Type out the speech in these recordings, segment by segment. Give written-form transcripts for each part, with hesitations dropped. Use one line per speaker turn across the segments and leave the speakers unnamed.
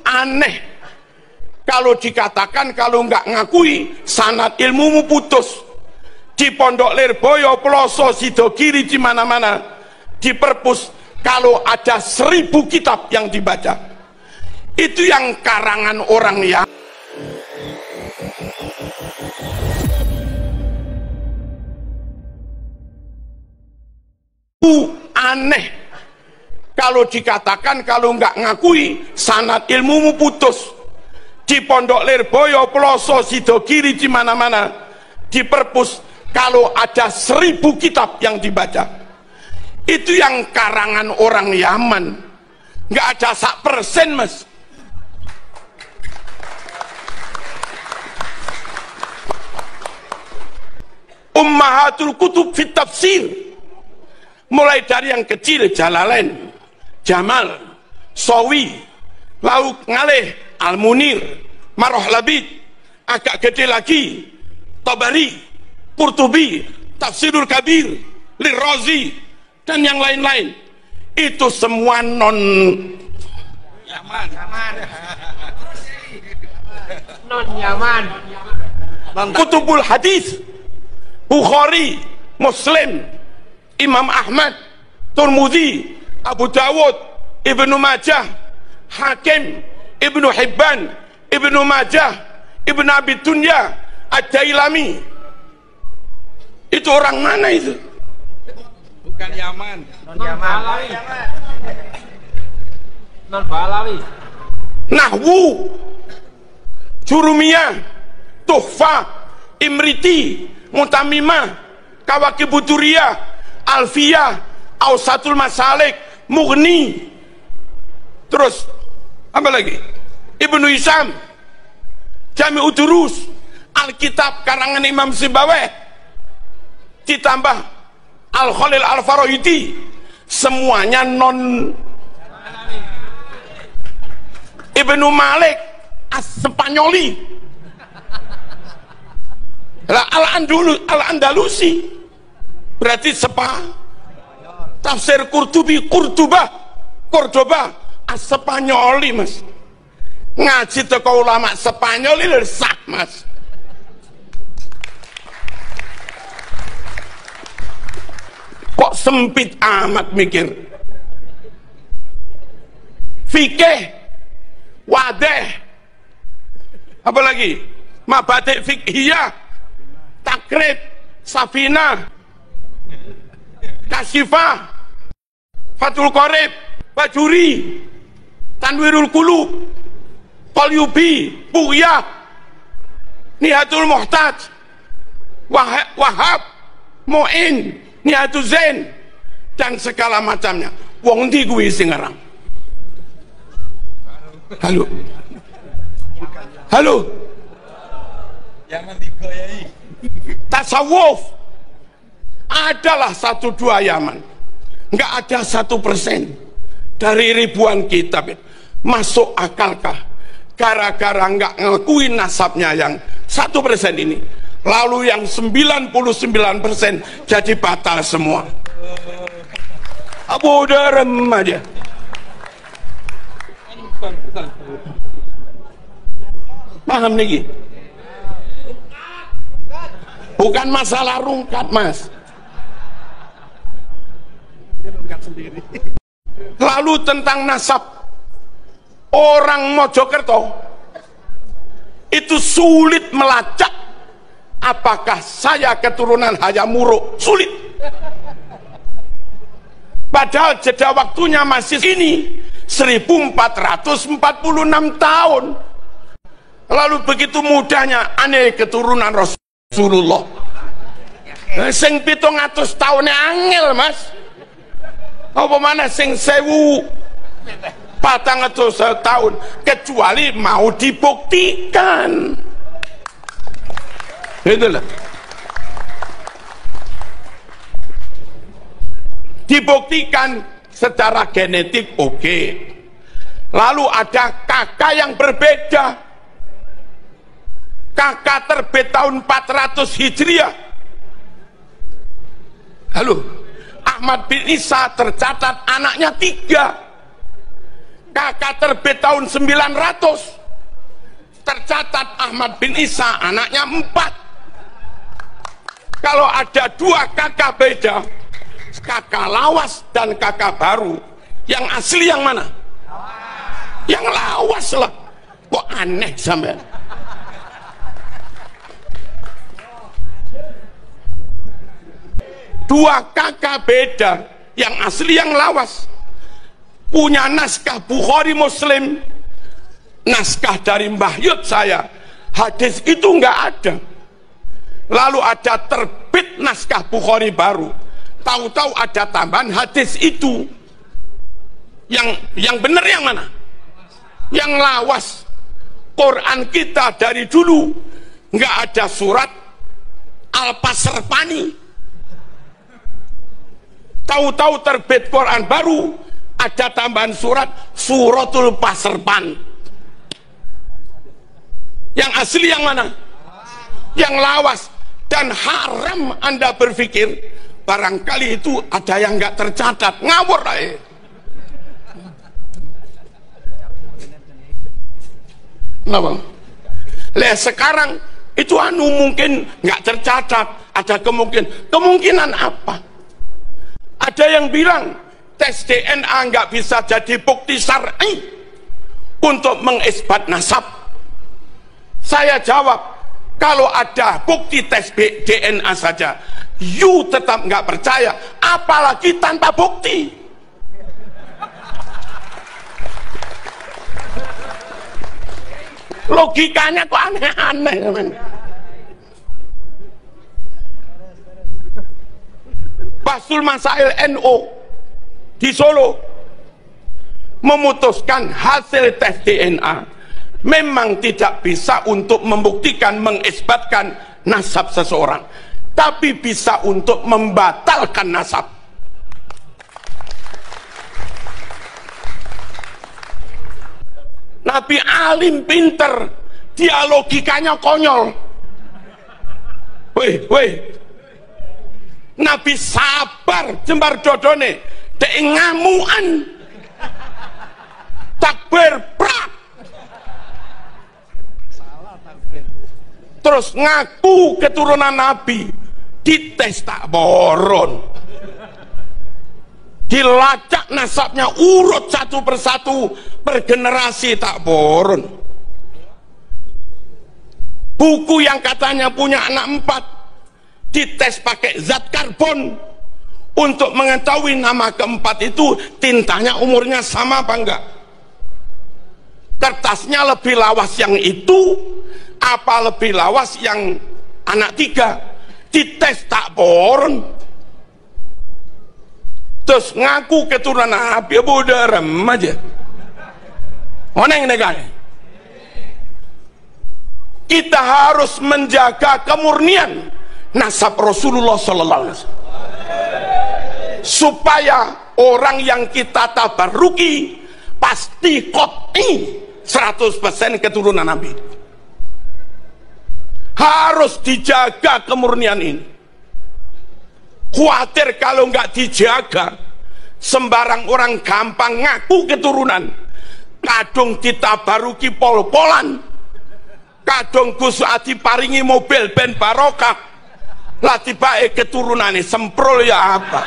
Aneh kalau dikatakan kalau nggak ngakui sanad ilmumu putus. Di Pondok Lirboyo, Ploso, Sidogiri, di mana-mana, di perpus, kalau ada 1000 kitab yang dibaca, itu yang karangan orang yang aneh kalau dikatakan kalau nggak ngakui sanad ilmumu putus. Di Pondok Lirboyo, Ploso, Sidogiri, di mana-mana, di perpus, kalau ada 1000 kitab yang dibaca, itu yang karangan orang Yaman, nggak ada 1%, mas. Ummahatul kutub fit tafsir, mulai dari yang kecil Jalalain, Jamal, Sawi, Lauk Ngaleh, Al-Munir, Maroh Labid, agak gede lagi Tabari, Qurtubi, Tafsirul Kabir, Lirrazi, dan yang lain-lain. Itu semua non Yaman. Non Yaman. Kutubul hadis, Bukhari, Muslim, Imam Ahmad, Turmudi, Abu Dawud, Ibnu Majah, Hakim, Ibnu Hibban, Ibnu Majah, Ibnu Abi Dunya, Ad-Dailami. Itu orang mana itu?
Bukan Yaman.
Non Balawi. Non Balawi.
Nahwu, Jurumiyah, Tuhfah, Imriti, Mutamimah, Kawakibuduriyah, Alfiyah, Ausatul Masalik, Mughni. Terus apa lagi? Ibnu Hisam, Jami'ud Durus, Alkitab karangan Imam Sibawayh, ditambah Al-Khalil Al-Farahidi, semuanya non. Ibnu Malik As-Spanyoli, Al-Andalusi, berarti tafsir Qurtubi, Cordoba, As-Spanyoli, mas. Ngaji teko ulama Spanyol ini sah, mas. Kok sempit amat mikir. Fikih, wadeh, apa lagi? Mabadi' fikhiyah, takrib, safina, kasyifah, fathul qorib, bajuri, tanwirul qulub, qalyubi, bughiyah, nihatul muhtaj, wahab, mu'in, nihatul zain, dan segala macamnya. Wong ndi kuwi sing ngarang? Halo. Halo.
Yaman digoyai.
Tasawuf adalah 1-2 Yaman, nggak ada 1% dari ribuan kitab. Masuk akalkah gara-gara nggak ngakuin nasabnya yang 1% ini, lalu yang 99% jadi batal semua? Abu Darem aja. Paham nih? Bukan masalah rungkat, mas. Lalu tentang nasab orang Mojokerto, itu sulit melacak apakah saya keturunan Hayamuruk, sulit. Padahal jeda waktunya masih ini 1446 tahun. Lalu begitu mudahnya aneh keturunan Rasulullah. Sing 700 tahunnya angel, mas. Apa mana sing 1400 tahun, kecuali mau dibuktikan. Itulah. Dibuktikan secara genetik, oke. Lalu ada kakak yang berbeda. Kakak terbit tahun 400 Hijriah. Halo, Ahmad bin Isa tercatat anaknya 3. kakak terbit tahun 900. Tercatat Ahmad bin Isa anaknya 4. Kalau ada 2 kakak beda, kakak lawas dan kakak baru, yang asli yang mana? Yang lawas lah. Kok aneh sampean? Dua kakak beda, yang asli yang lawas. Punya naskah Bukhari Muslim, naskah dari Mbah Yud saya, hadis itu nggak ada. Lalu ada terbit naskah Bukhari baru, tahu-tahu ada tambahan hadis itu. Yang benar yang mana? Yang lawas. Quran kita dari dulu nggak ada surat Al-Pasrpani. Tahu-tahu terbit Quran baru, ada tambahan surat Suratul Pasrpan. Yang asli yang mana? Yang lawas. Dan haram Anda berpikir barangkali itu ada yang nggak tercatat. Ngawur lah. Kenapa? Sekarang itu mungkin nggak tercatat. Ada kemungkinan apa? Ada yang bilang tes DNA nggak bisa jadi bukti syar'i untuk mengisbat nasab. Saya jawab, kalau ada bukti tes DNA saja, you tetap nggak percaya, apalagi tanpa bukti. Logikanya kok aneh-aneh. Basul Masail NU di Solo memutuskan hasil tes DNA memang tidak bisa untuk membuktikan, mengisbatkan nasab seseorang, tapi bisa untuk membatalkan nasab. Nabi alim pinter, dia logikanya konyol. Weh. Nabi sabar jembar dodone, dek ngamuan, takbir prak, terus ngaku keturunan Nabi, dites tak boron, dilacak nasabnya urut satu persatu per generasi tak boron. Buku yang katanya punya anak 4 dites pakai zat karbon untuk mengetahui nama keempat itu tintanya umurnya sama apa enggak. Kertasnya lebih lawas yang itu apa lebih lawas yang anak 3? Dites tak boron. Terus ngaku keturunan Nabi, udah rem aja. Oneng negara. Kita harus menjaga kemurnian nasab Rasulullah Sallallahu Alaihi Wasallam, supaya orang yang kita tabaruki pasti qat'i 100% keturunan Nabi. Harus dijaga kemurnian ini. Khawatir kalau nggak dijaga, sembarang orang gampang ngaku keturunan, kadung ditabaruki pol-polan, kadung Gus Adi paringi mobil ben barokah, lah tiba keturunannya semprol ya apa.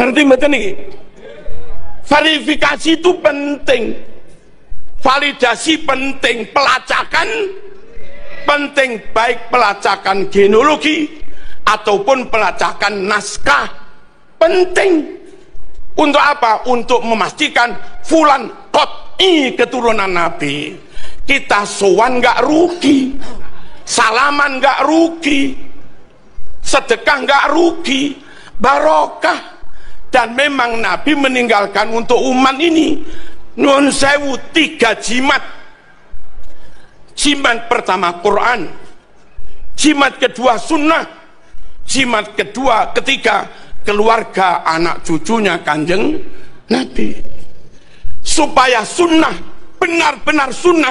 Ngerti betul nih? Verifikasi itu penting, validasi penting, pelacakan penting, baik pelacakan genealogi ataupun pelacakan naskah penting. Untuk apa? Untuk memastikan fulan qat'i keturunan Nabi. Kita sowan nggak rugi, salaman nggak rugi, sedekah nggak rugi, barokah. Dan memang Nabi meninggalkan untuk umat ini nun sewu 3 jimat. Jimat pertama Quran, jimat kedua sunnah, jimat ketiga keluarga anak cucunya Kanjeng Nabi. Supaya sunnah benar-benar sunnah,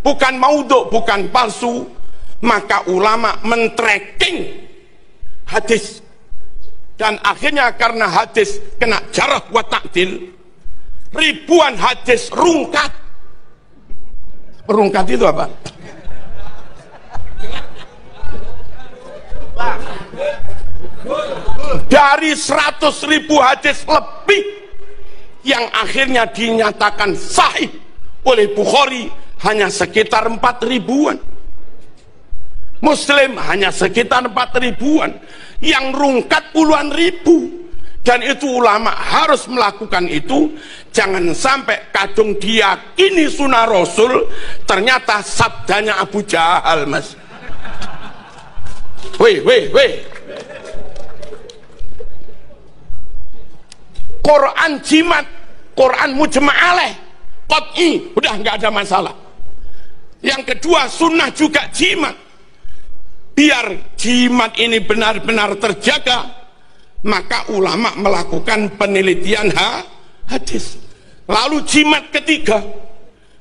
bukan maudhu, bukan palsu, maka ulama men-tracking hadis. Dan akhirnya karena hadis kena jarah wa ta'dil, ribuan hadis rungkat. Rungkat itu apa? Dari 100.000 hadis lebih yang akhirnya dinyatakan sahih oleh Bukhari hanya sekitar 4.000-an. Muslim hanya sekitar 4.000-an. Yang rungkat puluhan ribu. Dan itu ulama harus melakukan itu. Jangan sampai kadung diyakini sunnah Rasul, ternyata sabdanya Abu Jahal, mas. Weh. Quran jimat, Quran mujma' alaih, qat'i, udah nggak ada masalah. Yang kedua, sunnah juga jimat. Biar jimat ini benar-benar terjaga, maka ulama melakukan penelitian hadis. Lalu jimat ketiga,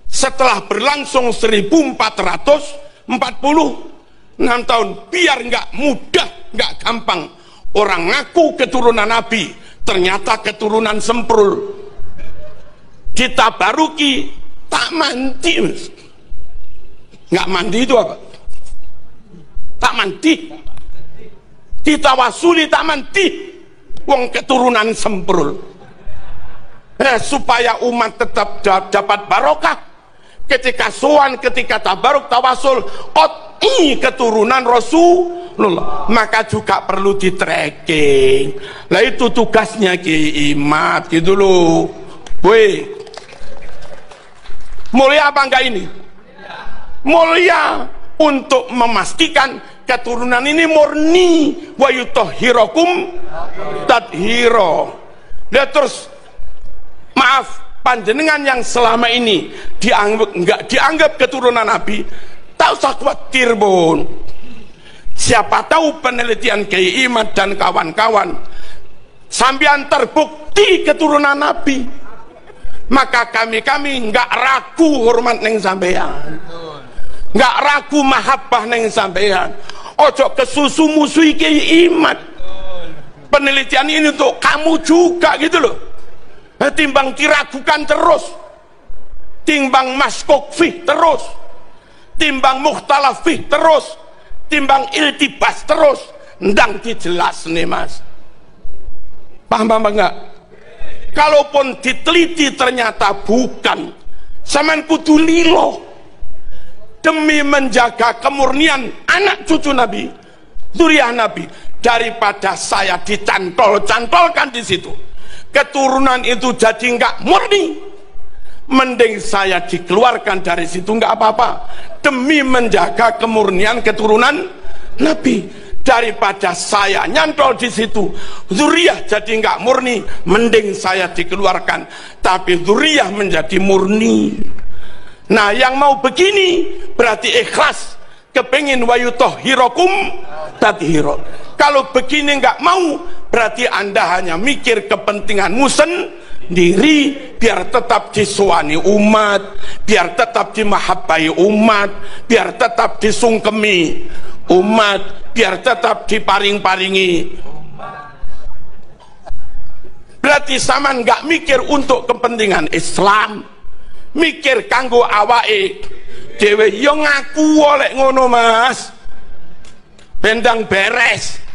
setelah berlangsung 1446 tahun, biar nggak mudah, nggak gampang orang ngaku keturunan Nabi, ternyata keturunan semprul. Kita baruki tak mandi, mas. Nggak mandi itu apa? Tak mandi. Ditawasuli tak mandi. Wong keturunan semprul. Supaya umat tetap dapat barokah, ketika sowan, ketika tabaruk, tawasul, qat'i keturunan Rasulullah, maka juga perlu di tracking. Lah itu tugasnya Ki Imat gitu loh. Woi, mulia apa enggak ini? Mulia untuk memastikan keturunan ini murni. Wa yutahhirakum tadhira. Nah terus, maaf, panjenengan yang selama ini enggak dianggap keturunan Nabi, tak usah khawatir, Bun. Siapa tahu penelitian Kiai Imat dan kawan-kawan sampean terbukti keturunan Nabi, maka kami enggak ragu hormat neng sampean, enggak ragu mahabbah neng sampean. Ojo kesusu musuhi Kiai Imat. Penelitian ini untuk kamu juga gitu loh. Timbang diragukan terus, timbang maskok fih terus, timbang mukhtalaf fih terus, timbang iltibas terus, ndang dijelas nih mas. Paham enggak? Kalaupun diteliti ternyata bukan, sampean kudu lilo demi menjaga kemurnian anak cucu Nabi, zuriyah Nabi, daripada saya dicantol-cantolkan di situ. Keturunan itu jadi nggak murni, mending saya dikeluarkan dari situ nggak apa-apa demi menjaga kemurnian keturunan Nabi. Daripada saya nyantol di situ, zuriyah jadi nggak murni, mending saya dikeluarkan tapi zuriyah menjadi murni. Nah yang mau begini berarti ikhlas, kepengin wa yutahhirakum tadhira. Kalau begini nggak mau, berarti Anda hanya mikir kepentinganmu sendiri, biar tetap disuani umat, biar tetap dimahabbai umat, biar tetap disungkemi umat, biar tetap diparing-paringi. Berarti sampean nggak mikir untuk kepentingan Islam, mikir kanggo awake dhewe. Yo ngaku oleh ngono mas, bendang beres.